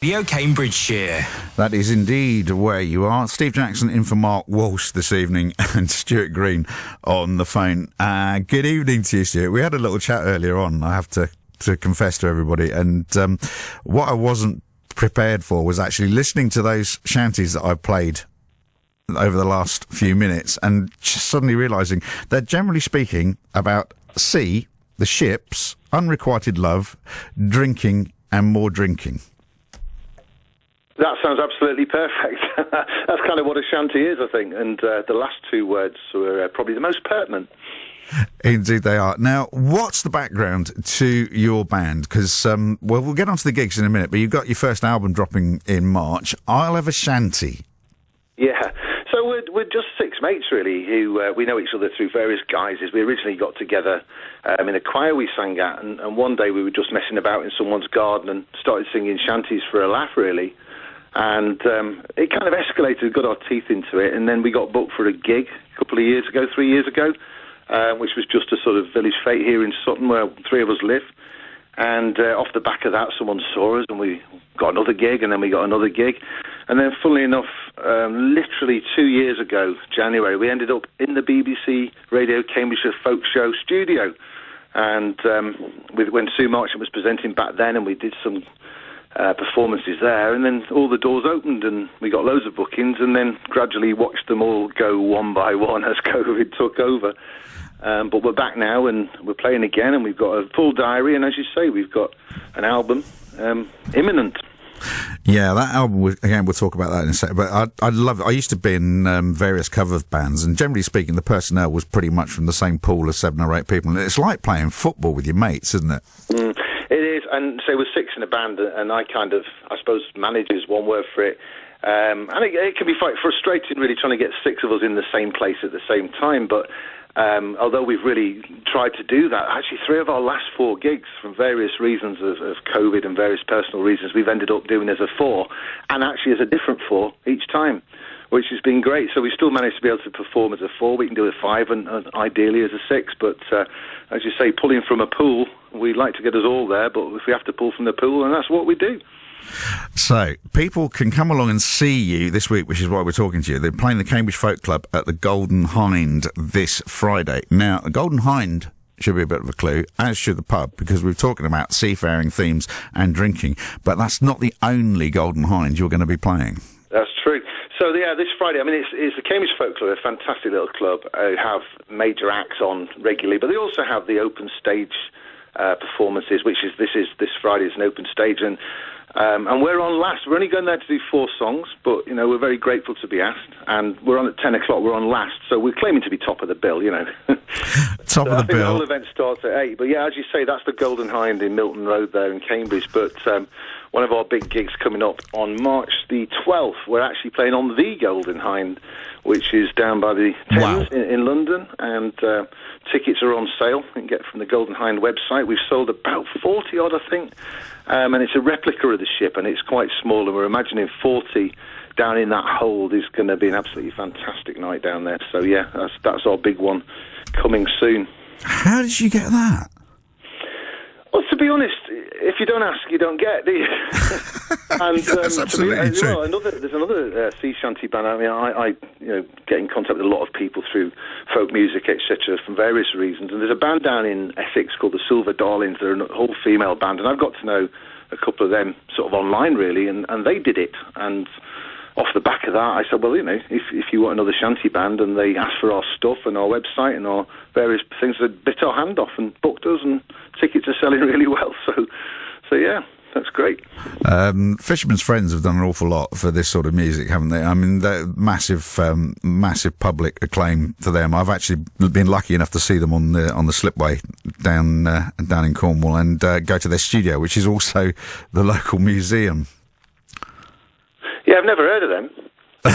Radio Cambridgeshire. That is indeed where you are. Steve Jackson in for Mark Walsh this evening and Stuart Green on the phone. Good evening to you, Stuart. We had a little chat earlier on, I have to confess to everybody, and what I wasn't prepared for was actually listening to those shanties that I played over the last few minutes and just suddenly realising they're generally speaking about sea, the ships, unrequited love, drinking and more drinking. That sounds absolutely perfect. That's kind of what a shanty is, I think. And the last two words were probably the most pertinent. Indeed they are. Now, what's the background to your band? Because, we'll get onto the gigs in a minute, but you've got your first album dropping in March. I'll Have a Shanty. Yeah. So we're just six mates, really, who we know each other through various guises. We originally got together in a choir we sang at, and one day we were just messing about in someone's garden and started singing shanties for a laugh, really. And it kind of escalated, got our teeth into it, and then we got booked for a gig a couple of years ago, 3 years ago, which was just a sort of village fete here in Sutton where three of us live. And off the back of that, someone saw us, and we got another gig, and then we got another gig. And then, funnily enough, literally 2 years ago, January, we ended up in the BBC Radio Cambs Folk Show studio. And when Sue Marchant was presenting back then, and we did some performances there, and then all the doors opened and we got loads of bookings, and then gradually watched them all go one by one as COVID took over. But we're back now and we're playing again, and we've got a full diary, and as you say, we've got an album imminent. Yeah, that album, again, we'll talk about that in a second, but I love it. I used to be in various cover bands, and generally speaking, the personnel was pretty much from the same pool as 7 or 8 people, and it's like playing football with your mates, isn't it? It is, and so we're six in a band, and I suppose manage is one word for it. And it can be quite frustrating, really, trying to get 6 of us in the same place at the same time, but although we've really tried to do that, actually 3 of our last 4 gigs, from various reasons of COVID and various personal reasons, we've ended up doing as a 4, and actually as a different 4 each time, which has been great. So we still managed to be able to perform as a 4. We can do a 5 and ideally as a 6, but as you say, pulling from a pool, we'd like to get us all there, but if we have to pull from the pool, then that's what we do. So, people can come along and see you this week, which is why we're talking to you. They're playing the Cambridge Folk Club at the Golden Hind this Friday. Now, the Golden Hind should be a bit of a clue, as should the pub, because we're talking about seafaring themes and drinking, but that's not the only Golden Hind you're going to be playing. That's true. So, yeah, this Friday, I mean, it's the Cambridge Folk Club, a fantastic little club, have major acts on regularly, but they also have the open stage performances, which is this Friday is an open stage, and we're on last. We're only going there to do 4 songs, but you know we're very grateful to be asked, and we're on at 10 o'clock. We're on last, so we're claiming to be top of the bill, you know. Top of the bill. The whole event starts at 8, but yeah, as you say, that's the Golden Hind in Milton Road there in Cambridge. But one of our big gigs coming up on March the 12th, we're actually playing on the Golden Hind, which is down by the Thames in London, and tickets are on sale. You can get from the Golden Hind website. We've sold about 40 odd, I think, and it's a replica of the ship, and it's quite small, and we're imagining 40 down in that hold is going to be an absolutely fantastic night down there. So yeah, that's our big one coming soon. How did you get that? Well, to be honest, if you don't ask, you don't get, do you? And that's absolutely true. Well, there's another sea shanty band. I mean, I get in contact with a lot of people through folk music, etc., from various reasons. And there's a band down in Essex called the Silver Darlings. They're a whole female band, and I've got to know a couple of them sort of online, really, and they did it. And off the back of that, I said, well, you know, if you want another shanty band, and they asked for our stuff and our website and our various things, they bit our hand off and booked us, and tickets are selling really well. So yeah, that's great. Fisherman's Friends have done an awful lot for this sort of music, haven't they? I mean, massive public acclaim for them. I've actually been lucky enough to see them on the slipway down in Cornwall, and go to their studio, which is also the local museum. Yeah, I've never heard of them. Of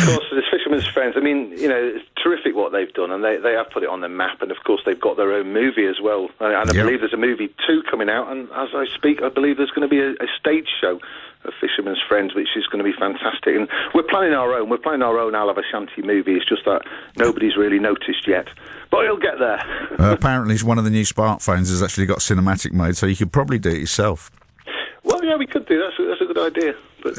course, there's Fisherman's Friends. I mean, you know, it's terrific what they've done, and they have put it on the map, and of course they've got their own movie as well. And I believe there's a movie 2 coming out, and as I speak, I believe there's going to be a stage show of Fisherman's Friends, which is going to be fantastic. And we're planning our own. We're planning our own I'll Have a Shanty movie. It's just that nobody's really noticed yet. But it'll get there. Apparently, one of the new smartphones has actually got cinematic mode, so you could probably do it yourself. Oh yeah, we could do that. That's a good idea. But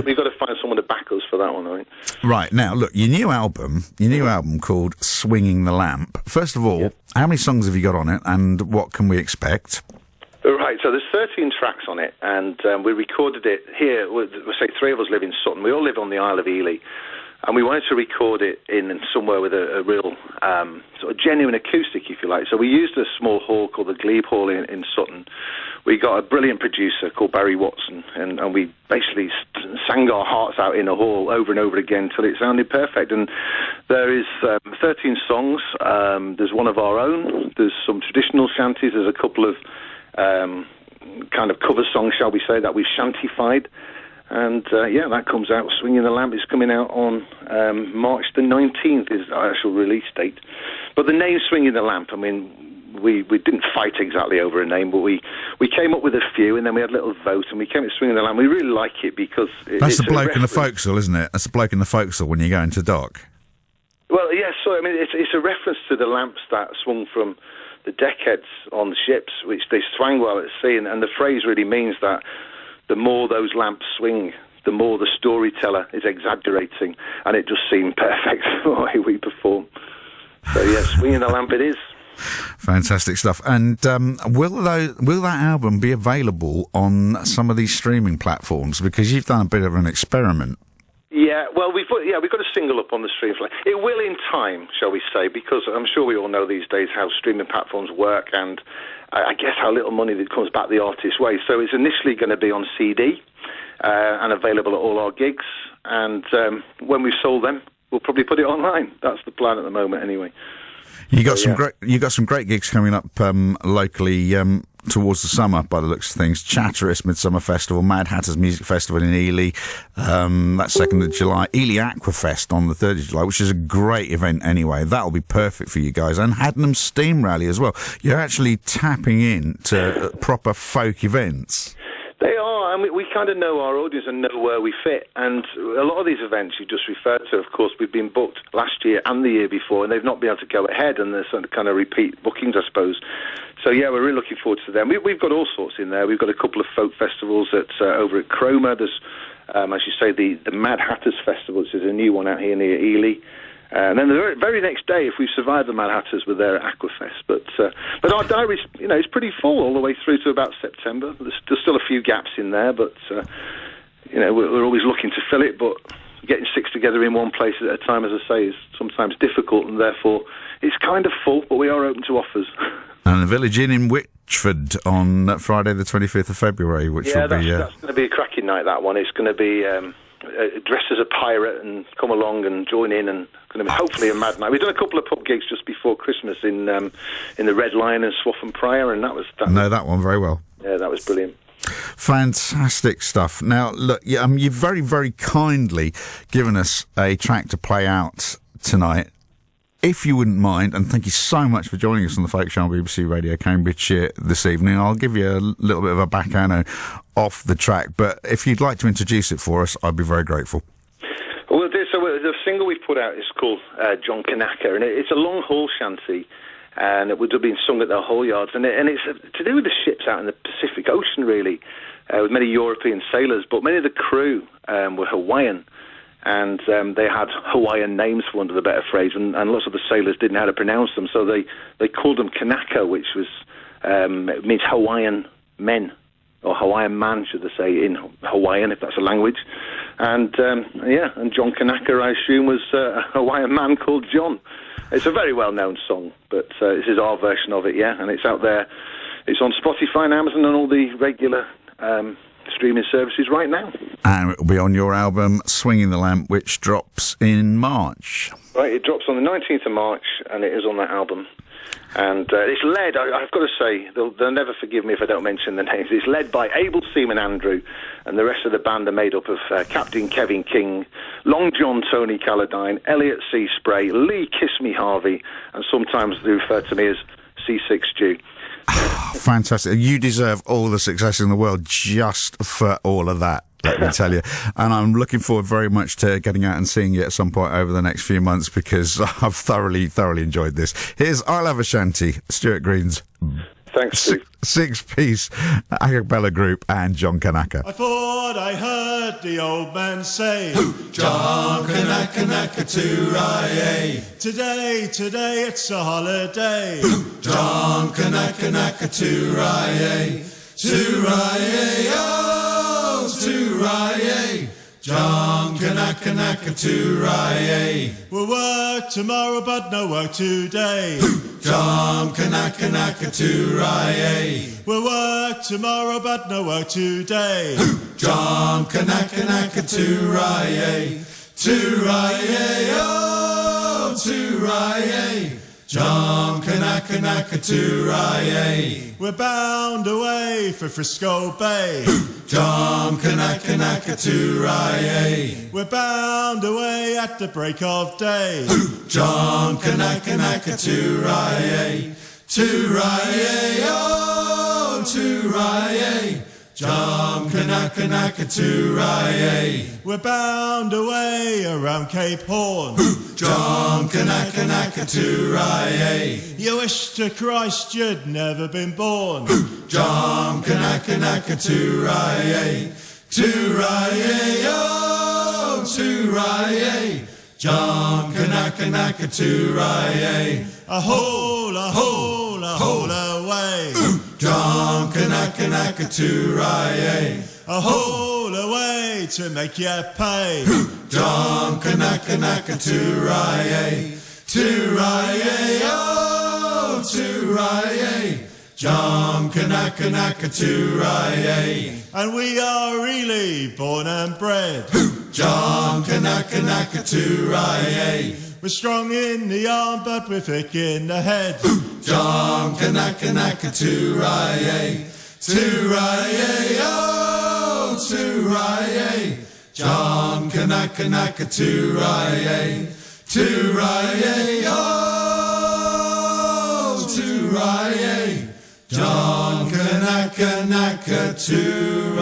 we've got to find someone to back us for that one, I think. Right, now look, your new album called Swinging the Lamp. First of all, How many songs have you got on it, and what can we expect? Right, so there's 13 tracks on it, and we recorded it here. We say 3 of us live in Sutton. We all live on the Isle of Ely, and we wanted to record it in somewhere with a real sort of genuine acoustic, if you like. So we used a small hall called the Glebe Hall in Sutton. We got a brilliant producer called Barry Watson, and we basically sang our hearts out in a hall over and over again till it sounded perfect. And there is 13 songs. There's one of our own. There's some traditional shanties. There's a couple of kind of cover songs, shall we say, that we've shantified. And that comes out. Swinging the Lamp is coming out on March the 19th is our actual release date. But the name Swinging the Lamp, I mean, we didn't fight exactly over a name, but we came up with a few, and then we had a little vote, and we came to Swinging the Lamp. We really like it because that's the bloke in the forecastle, isn't it? That's the bloke in the forecastle when you go into dock. Well, yes. So I mean, it's a reference to the lamps that swung from the deckheads on the ships, which they swung while at sea, and the phrase really means that the more those lamps swing, the more the storyteller is exaggerating, and it just seemed perfect for the way we perform. So yeah, Swinging the Lamp it is. Fantastic stuff. And will that album be available on some of these streaming platforms? Because you've done a bit of an experiment. Yeah, well, we've got a single up on the stream. It will in time, shall we say, because I'm sure we all know these days how streaming platforms work, and I guess how little money that comes back the artist's way. So it's initially going to be on CD and available at all our gigs, and when we've sold them, we'll probably put it online. That's the plan at the moment, anyway. You got some great gigs coming up locally towards the summer, by the looks of things. Chatteris Midsummer Festival, Mad Hatters Music Festival in Ely, that's 2nd of July. Ely Aquafest on the 3rd of July, which is a great event anyway. That'll be perfect for you guys. And Haddenham Steam Rally as well. You're actually tapping in to proper folk events. They are, and we kind of know our audience and know where we fit. And a lot of these events you just referred to, of course, we've been booked last year and the year before, and they've not been able to go ahead, and there's some kind of repeat bookings, I suppose. So, yeah, we're really looking forward to them. We've got all sorts in there. We've got a couple of folk festivals over at Cromer. There's, as you say, the Mad Hatters Festival, which is a new one out here near Ely. And then the very next day, if we survive the Mad Hatters, we're there at Aquafest. But our diary's, it's pretty full all the way through to about September. There's still a few gaps in there, but we're always looking to fill it. But getting 6 together in one place at a time, as I say, is sometimes difficult, and therefore it's kind of full. But we are open to offers. And the Village Inn in Whitchford on Friday, the 25th of February, which will be that's going to be a cracking night. That one. It's going to be dressed as a pirate and come along and join in, and going to be hopefully a mad night. We've done a couple of pub gigs just before Christmas in the Red Lion and Swaffham Prior, and that was that one very well. Yeah, that was brilliant. Fantastic stuff. Now, look, you've very, very kindly given us a track to play out tonight. If you wouldn't mind, and thank you so much for joining us on the Folk Show on BBC Radio Cambridgeshire this evening. I'll give you a little bit of a baccano off the track, but if you'd like to introduce it for us, I'd be very grateful. Well, so the single we've put out is called John Kanaka, and it's a long-haul shanty, and it would have been sung at the hull yards, and it's to do with the ships out in the Pacific Ocean, really, with many European sailors, but many of the crew were Hawaiian. And they had Hawaiian names, for want of a better phrase, and lots of the sailors didn't know how to pronounce them, so they called them Kanaka, which was means Hawaiian men, or Hawaiian man, should they say, in Hawaiian, if that's a language. And and John Kanaka, I assume, was a Hawaiian man called John. It's a very well-known song, but this is our version of it, and it's out there. It's on Spotify and Amazon and all the regular streaming services right now. And it will be on your album, Swinging the Lamp, which drops in March. Right, it drops on the 19th of March, and it is on that album. And it's led, I've got to say, they'll never forgive me if I don't mention the names, it's led by Able Seaman Andrew, and the rest of the band are made up of Captain Kevin King, Long John Tony Calladine, Elliot C. Spray, Lee Kiss Me Harvey, and sometimes they refer to me as Sea Sick Stu. Fantastic. You deserve all the success in the world just for all of that, let me tell you. And I'm looking forward very much to getting out and seeing you at some point over the next few months, because I've thoroughly enjoyed this. Here's I'll Have a Shanty, Stuart Green's Thanks, Steve. Six-piece a cappella group and John Kanaka. I thought I heard the old man say, John Kanaka Naka to today it's a holiday. John Kanaka Naka to oh, to John Kanaka Naka to We'll work tomorrow but no work today. John Kanaka Naka to We'll work tomorrow but no work today. John Kanaka Naka to oh, to John Kanaka Naka to We're bound away for Frisco Bay. John Kanaka Naka to We're bound away at the break of day. John Kanaka Naka to oh, to John Kanaka Naka to We're bound away around Cape Horn. John Kanaka Naka to You wish to Christ you'd never been born. John Kanaka Naka to oh, to John Kanaka Naka to A hole away. John Kanaka Naka to A hole away to make you pay. John Kanaka Naka to oh, to John Kanaka Naka to And we are really born and bred. John Kanaka Naka to We're strong in the arm but we're thick in the head. John Kanaka Naka to oh, to John Kanaka Naka to oh, to John Kanaka Naka to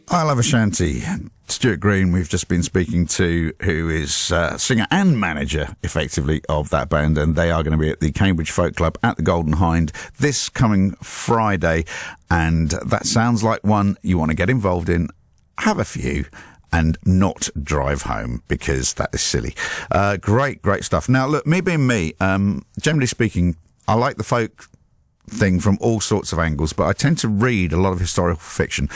I'll have a shanty. Stuart Green, we've just been speaking to, who is singer and manager, effectively, of that band, and they are going to be at the Cambridge Folk Club at the Golden Hind this coming Friday, and that sounds like one you want to get involved in, have a few, and not drive home, because that is silly. Great stuff. Now, look, me being me, generally speaking, I like the folk thing from all sorts of angles, but I tend to read a lot of historical fiction.